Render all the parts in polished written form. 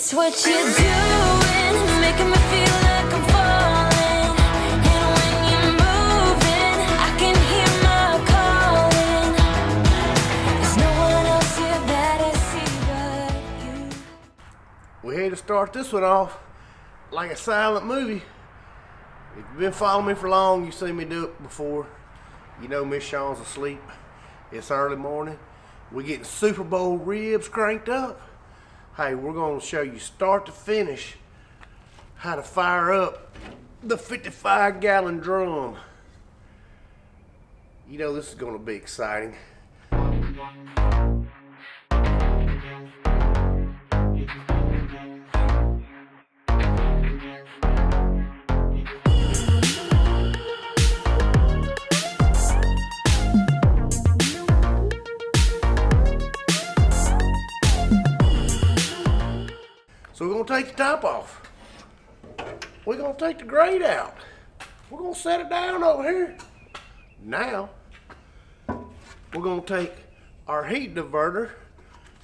It's what you're doing, making me feel like I'm falling. And when you're moving, I can hear my calling. There's no one else here that I see but you. We're here to start this one off like a silent movie. If you've been following me for long, you've seen me do it before. You know Miss Sean's asleep. It's early morning. We're getting Super Bowl ribs cranked up. Hey, we're going to show you start to finish how to fire up the 55-gallon drum. You know this is going to be exciting. So we're going to take the top off. We're going to take the grate out. We're going to set it down over here. Now, we're going to take our heat diverter,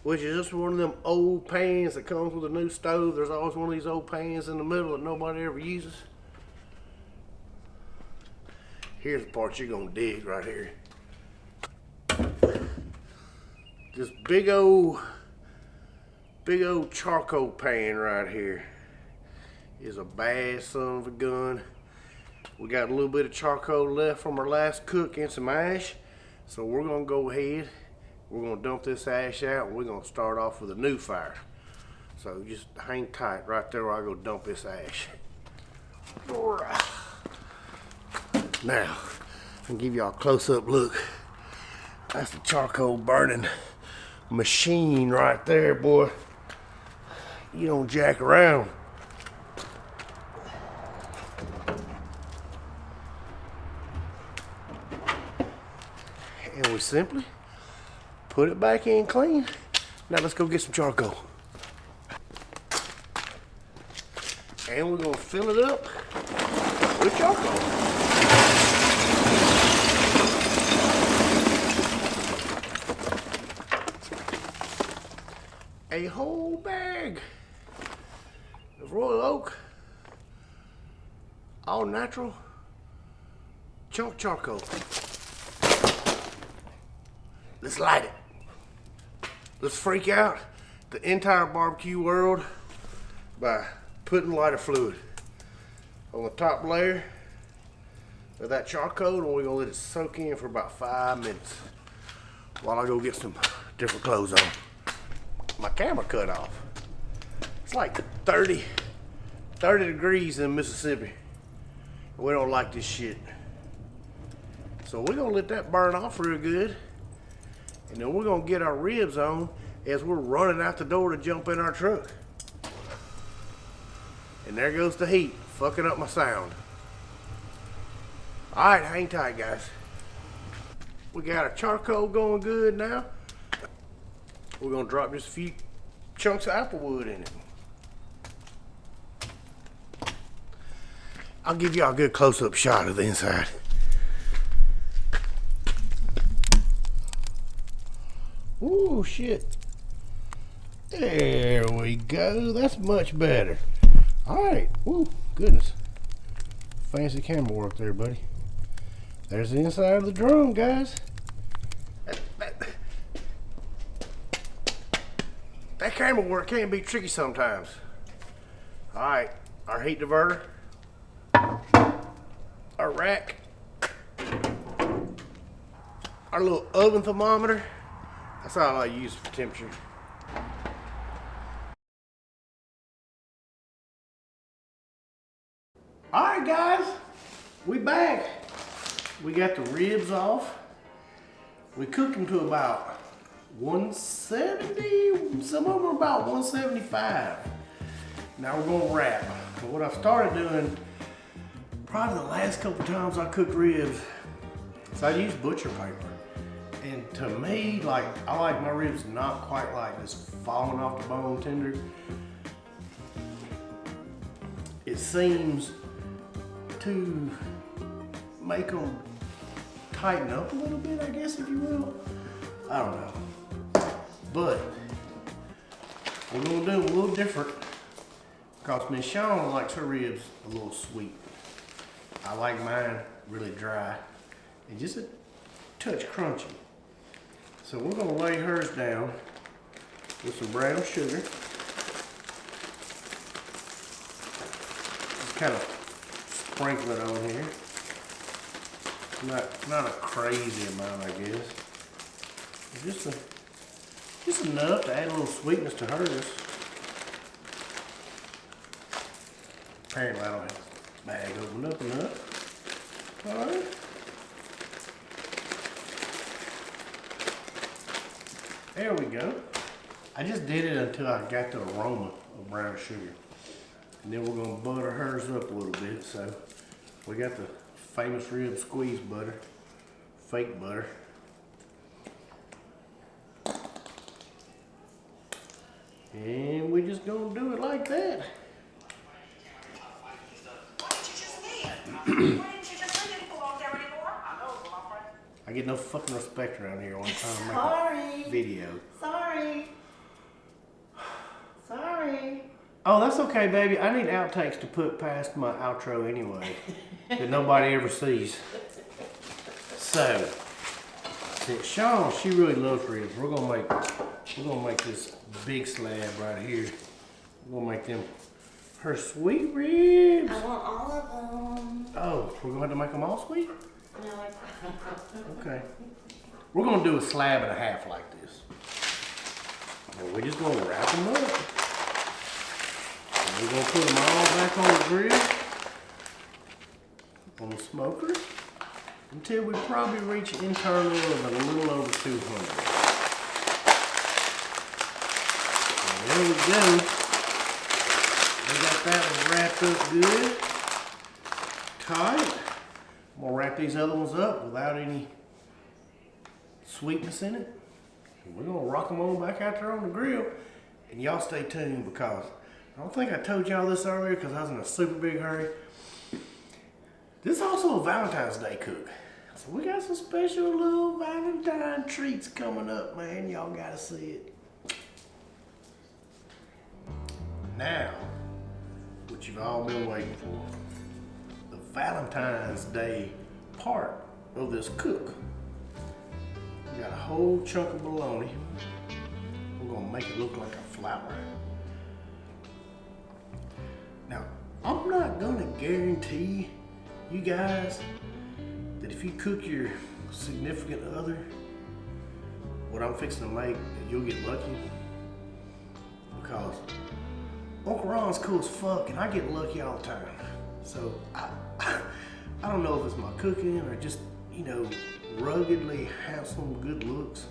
which is just one of them old pans that comes with a new stove. There's always one of these old pans in the middle that nobody ever uses. Here's the part you're going to dig right here. This big old charcoal pan right here is a bad son of a gun. We got a little bit of charcoal left from our last cook and some ash. So we're gonna go ahead, we're gonna dump this ash out and we're gonna start off with a new fire. So just hang tight right there where I go dump this ash. Now, I can give y'all a close-up look. That's the charcoal burning machine right there, boy. You don't jack around. And we simply put it back in clean. Now let's go get some charcoal. And we're gonna fill it up with charcoal. A whole bag of Royal Oak, all natural chunk charcoal. Let's light it. Let's freak out the entire barbecue world by putting lighter fluid on the top layer of that charcoal, and we're gonna let it soak in for about 5 minutes while I go get some different clothes on. My camera cut off. It's like 30 degrees in Mississippi. We don't like this shit. So we're gonna let that burn off real good. And then we're gonna get our ribs on as we're running out the door to jump in our truck. And there goes the heat, fucking up my sound. All right, hang tight, guys. We got our charcoal going good now. We're gonna drop just a few chunks of applewood in it. I'll give y'all a good close-up shot of the inside. Ooh, shit. There we go. That's much better. All right. Ooh, goodness. Fancy camera work there, buddy. There's the inside of the drum, guys. That camera work can be tricky sometimes. All right, our heat diverter, our rack, our little oven thermometer. That's all I use for temperature. All right, guys, we back. We got the ribs off. We cooked them to about 170, some of them are about 175. Now we're gonna wrap. But what I've started doing, probably the last couple times I cooked ribs, is I use butcher paper. And to me, like, I like my ribs not quite like just falling off the bone tender. It seems to make them tighten up a little bit, I guess, if you will. I don't know. But We're gonna do it a little different because Miss Shawn likes her ribs a little sweet. I like mine really dry and just a touch crunchy. So we're gonna lay hers down with some brown sugar. Just kind of sprinkle it on here. Not a crazy amount, I guess. Just enough to add a little sweetness to hers. Apparently I don't have the bag opened up enough. Alright. There we go. I just did it until I got the aroma of brown sugar. And then we're gonna butter hers up a little bit. So we got the famous rib squeeze butter, fake butter. And we just gonna do it like that. I get no fucking respect around here when I'm trying to make a video. Sorry. Oh, that's okay, baby. I need outtakes to put past my outro anyway, that nobody ever sees. So, since Shawn, she really loves ribs, we're gonna make this big slab right here. We're gonna make them her sweet ribs. I want all of them. Oh, we're gonna have to make them all sweet? No, I Okay. We're gonna do a slab and a half like this. And we're just gonna wrap them up. And we're gonna put them all back on the grill, on the smoker, until we probably reach internal of a little over 200. And there we go. We got that one wrapped up good, tight. I'm gonna wrap these other ones up without any sweetness in it. And we're gonna rock them on back out there on the grill. And y'all stay tuned because I don't think I told y'all this earlier because I was in a super big hurry. This is also a Valentine's Day cook. So we got some special little Valentine treats coming up, man. Y'all gotta see it. Now, what you've all been waiting for. The Valentine's Day part of this cook. We got a whole chunk of bologna. We're gonna make it look like a flower. Now, I'm not gonna guarantee you guys that if you cook your significant other what I'm fixing to make, that you'll get lucky. Because Uncle Ron's cool as fuck and I get lucky all the time. So I don't know if it's my cooking or just, you know, ruggedly handsome good looks.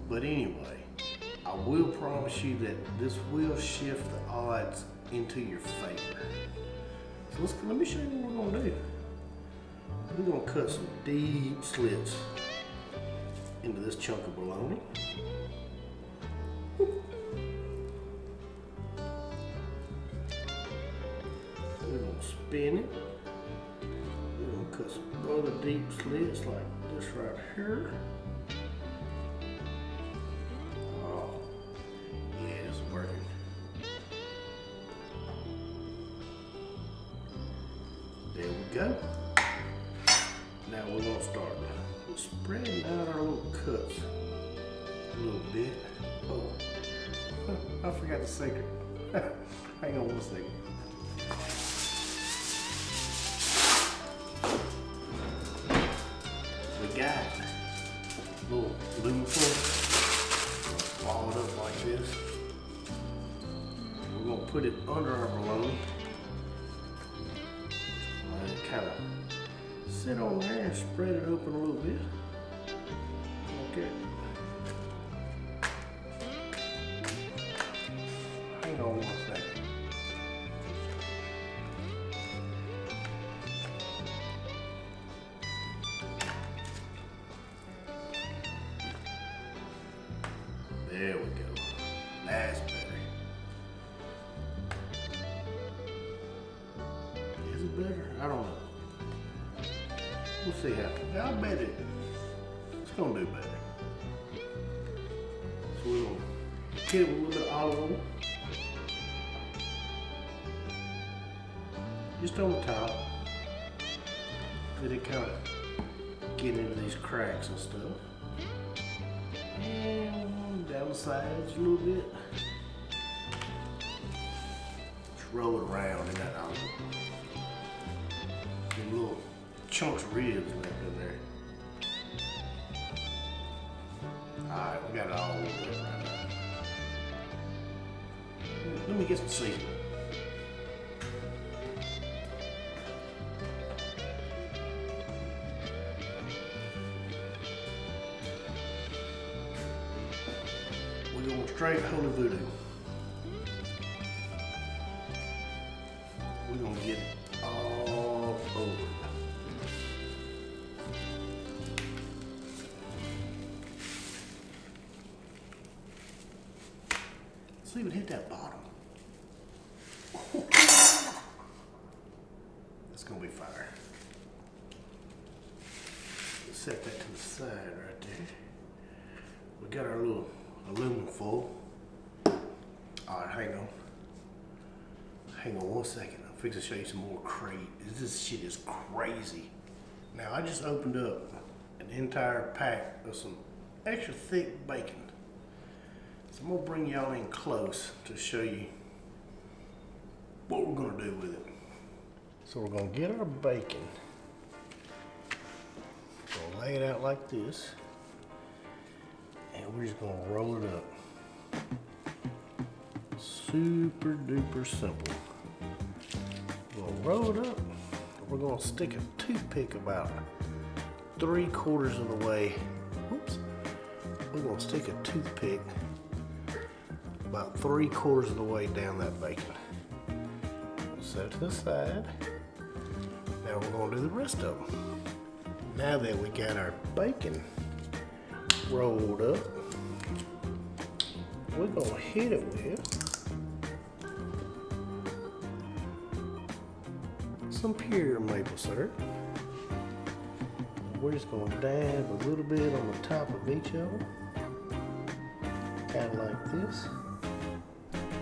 But anyway, I will promise you that this will shift the odds into your favor. So let me show you what we're gonna do. We're gonna cut some deep slits into this chunk of bologna. We're gonna spin it. We're gonna cut some other deep slits like this right here. Oh, yeah, it's working. There we go. Now we're gonna start spreading out our little cuts a little bit. Oh, I forgot the secret. Hang on one second. We got a little aluminum foil, ball it up like this. We're gonna put it under our bologna. Kind of sit on there and spread it open a little bit. Okay. Hang on one second. There we go. That's better. Is it better? I don't know. We'll see how. I bet it's gonna do better. So we're gonna Hit it with a little bit of olive oil. Just on the top. Let it kind of get into these cracks and stuff. And down the sides a little bit. Just roll it around in that olive oil. Get little chunks of ribs left in there. Alright, we got it all over it right now. Let me get some seasoning. We're going straight holy voodoo. We're going to get it all over. Let's even hit that bottom. That's going to be fire. Let's set that to the side right there. We got our little aluminum foil. Alright, hang on 1 second. I'm fixing to show you some more crate. This shit is crazy. Now I just opened up an entire pack of some extra thick bacon. So I'm gonna bring y'all in close to show you what we're gonna do with it. So we're gonna get our bacon. Gonna lay it out like this. And we're just gonna roll it up. Super duper simple. We're gonna roll it up. We're gonna stick a toothpick about 3/4 of the way. Whoops. We're gonna stick a toothpick about 3/4 of the way down that bacon. Set it to the side. Now we're gonna do the rest of them. Now that we got our bacon rolled up, we're gonna hit it with some pure maple syrup. We're just gonna dab a little bit on the top of each of them, kind of like this.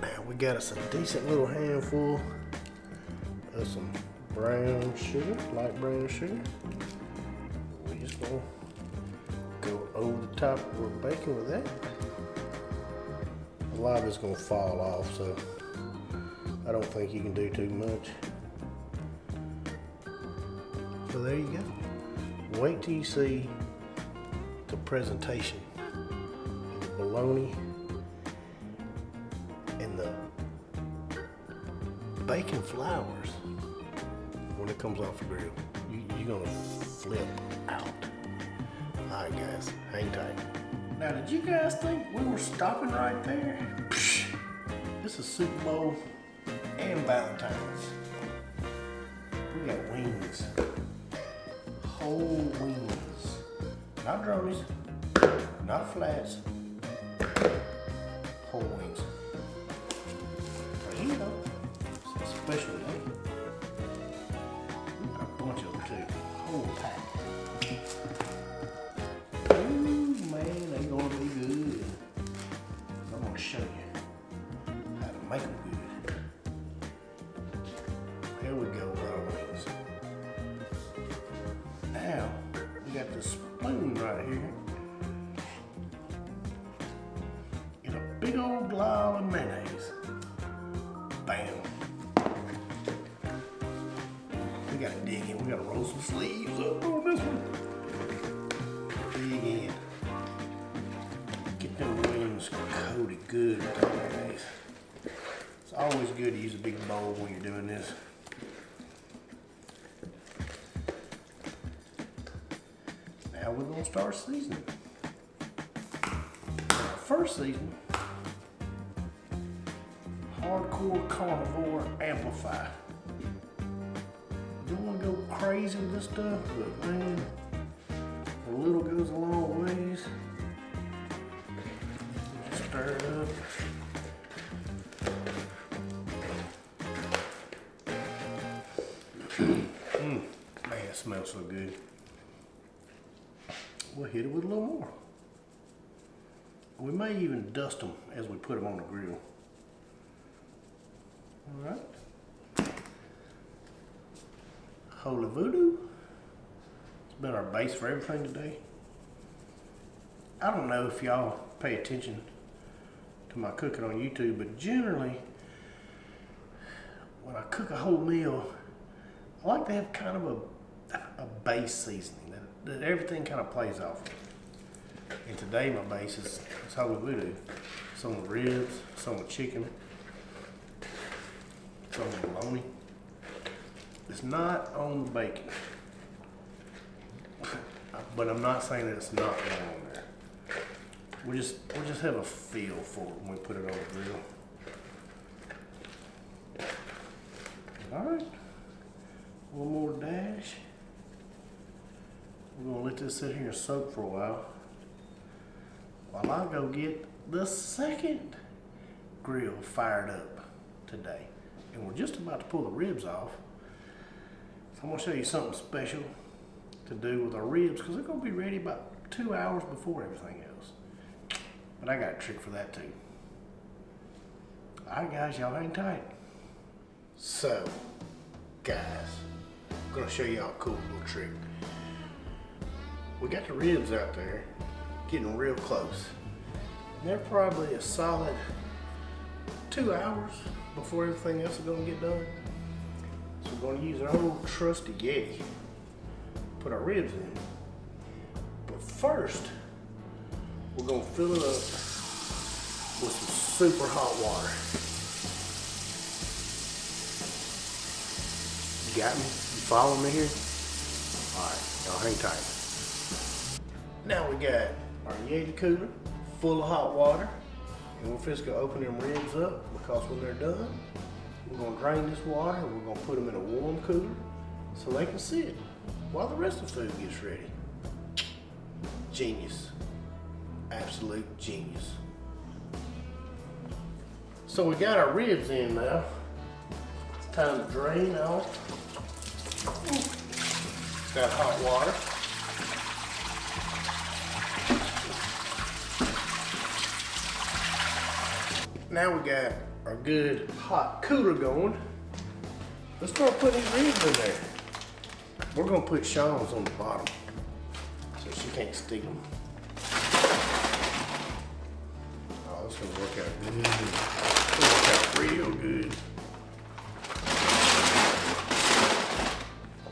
Now we got us a decent little handful of some brown sugar, light brown sugar. We're just gonna go over the top of the bacon with that. A lot of it's gonna fall off, so I don't think you can do too much. So there you go. Wait till you see the presentation of the bologna and the bacon flowers when it comes off the grill. You're gonna flip out. Alright guys, hang tight. Now did you guys think we were stopping right there? Psh, this is Super Bowl and Valentine's. We got wings. Whole wings. Not drones, not flats. Whole wings. Here you go. It's a special day. We got a bunch of them too. Whole pack. They're gonna be good. I'm gonna show you how to make them good. Here we go with our wings. Now, we got the spoon right here. Get a big old glob of mayonnaise. Bam. We gotta dig in. We gotta roll some sleeves up on this one. Dig in. Get them wings coated good with the mayonnaise. It's always good to use a big bowl when you're doing this. Now we're gonna start seasoning. Our first seasoning, hardcore carnivore amplify. You don't wanna go crazy with this stuff, but man, a little goes a long ways. Stir it up. Man, it smells so good. We'll hit it with a little more. We may even dust them as we put them on the grill. All right. Holy Voodoo. It's been our base for everything today. I don't know if y'all pay attention to my cooking on YouTube, but generally, when I cook a whole meal, I like to have kind of a base seasoning that everything kind of plays off of. And today my base is Holy Voodoo. Some with ribs, some with chicken, some with bologna. It's not on the bacon, but I'm not saying that it's not going on there. We just have a feel for it when we put it on the grill. All right, one more dash. We're gonna let this sit here and soak for a while I go get the second grill fired up today. And we're just about to pull the ribs off. So I'm gonna show you something special to do with our ribs, because they're gonna be ready about 2 hours before everything else. But I got a trick for that too. All right, guys, y'all hang tight. So, guys, I'm gonna show y'all a cool little trick. We got the ribs out there, getting real close. And they're probably a solid 2 hours before everything else is gonna get done. So we're gonna use our old trusty Yeti, put our ribs in. But first, we're gonna fill it up with some super hot water. You got me? You following me here? All right, y'all hang tight. Now we got our Yeti cooler full of hot water, and we're just gonna open them ribs up, because when they're done, we're gonna drain this water and we're gonna put them in a warm cooler so they can sit while the rest of the food gets ready. Genius. Absolute genius. So we got our ribs in now. It's time to drain off that hot water. Now we got our good hot cooler going. Let's start putting these ribs in there. We're gonna put Sean's on the bottom so she can't steal them. Oh, this is gonna work out good. It's gonna work out real good.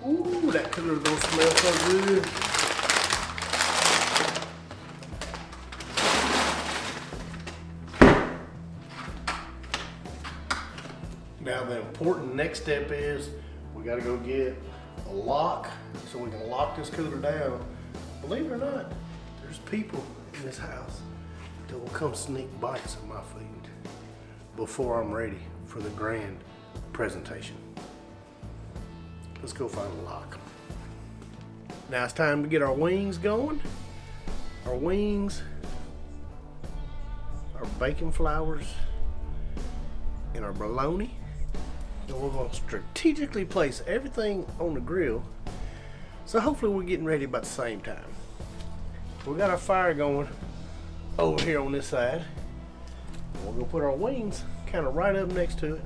Ooh, that cooler's gonna smell so good. Now the important next step is we gotta go get a lock so we can lock this cooler down. Believe it or not, there's people in this house that will come sneak bites of my food before I'm ready for the grand presentation. Let's go find a lock. Now it's time to get our wings going. Our wings, our bacon flowers, and our bologna. And we're going to strategically place everything on the grill, so hopefully we're getting ready about the same time. We got our fire going over here on this side. We're going to put our wings kind of right up next to it.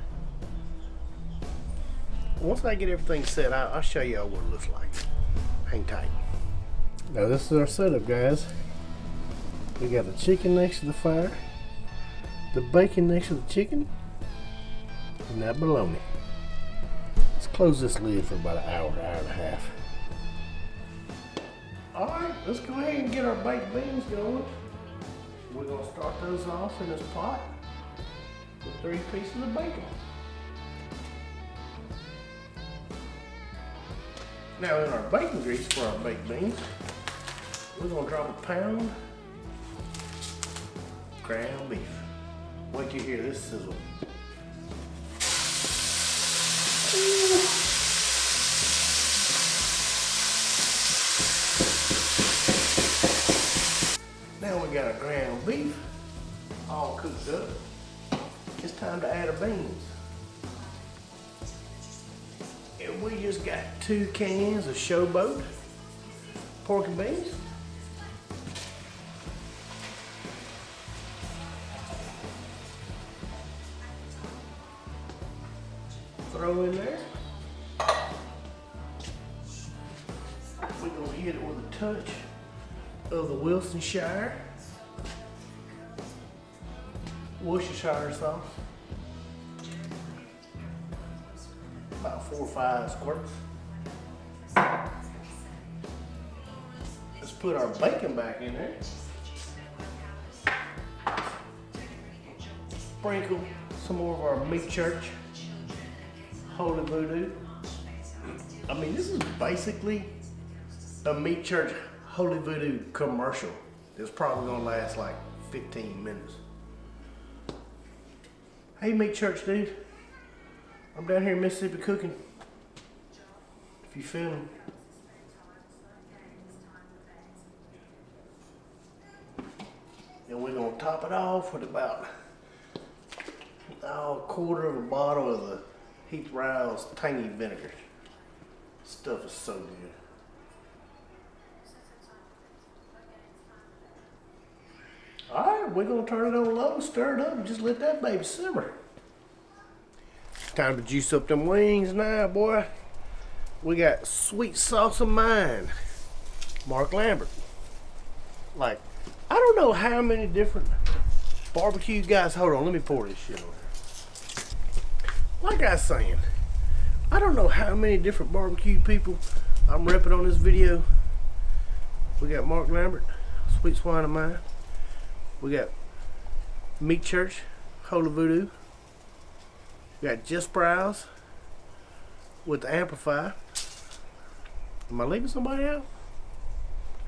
Once I get everything set, I'll show y'all what it looks like. Hang tight. Now this is our setup, guys. We got the chicken next to the fire, the bacon next to the chicken, and that bologna. Let's close this lid for about an hour, hour and a half. Alright, let's go ahead and get our baked beans going. We're going to start those off in this pot with 3 pieces of bacon. Now in our bacon grease for our baked beans, we're going to drop a pound ground beef. Wait till you hear this sizzle. Now we got our ground beef all cooked up. It's time to add our beans. And we just got 2 cans of showboat pork and beans. throw in there. We're gonna hit it with a touch of the Worcestershire sauce. About 4 or 5 squirts. Let's put our bacon back in there. Sprinkle some more of our meat church, Holy Voodoo. I mean, this is basically a meat church Holy Voodoo commercial. It's probably gonna last like 15 minutes. Hey, meat church dude. I'm down here in Mississippi cooking. If you feel me. And we're gonna top it off with about a quarter of a bottle of the Heath Rouse tangy vinegar. Stuff is so good. Alright, we're gonna turn it on low, stir it up, and just let that baby simmer. Time to juice up them wings now, boy. We got sweet sauce of mine, Mark Lambert. Like, I don't know how many different barbecue guys. Hold on, let me pour this shit on. Like I was saying, I don't know how many different barbecue people I'm repping on this video. We got Mark Lambert, Sweet Swine of Mine. We got Meat Church, Holy Voodoo. We got Just Browse with the Amplify. Am I leaving somebody out?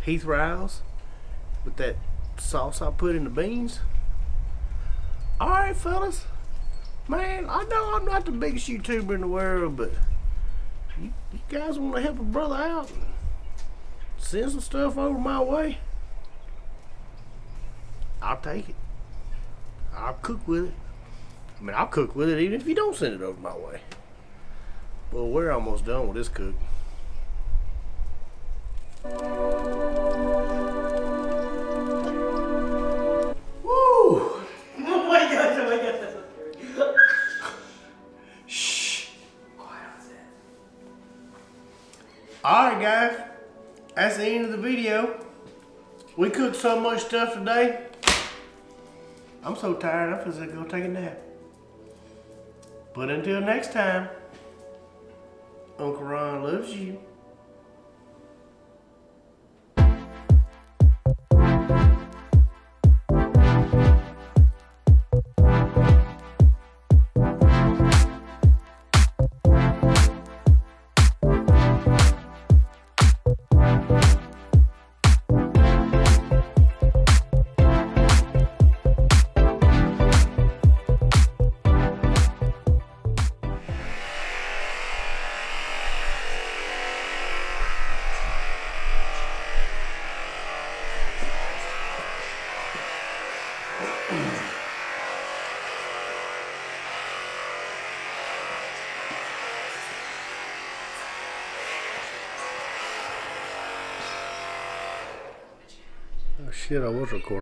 Heath Rouse with that sauce I put in the beans. Alright, fellas. Man, I know I'm not the biggest YouTuber in the world, but you guys want to help a brother out? Send some stuff over my way. I'll take it. I'll cook with it. I mean, I'll cook with it even if you don't send it over my way. Well, we're almost done with this cook. Woo! Oh my gosh, oh my gosh, that's so scary. Shh. Quiet on set. Alright, guys. That's the end of the video. We cooked so much stuff today. I'm so tired, I feel like go take a nap. But until next time, Uncle Ron loves you. Oh shit, I was recording.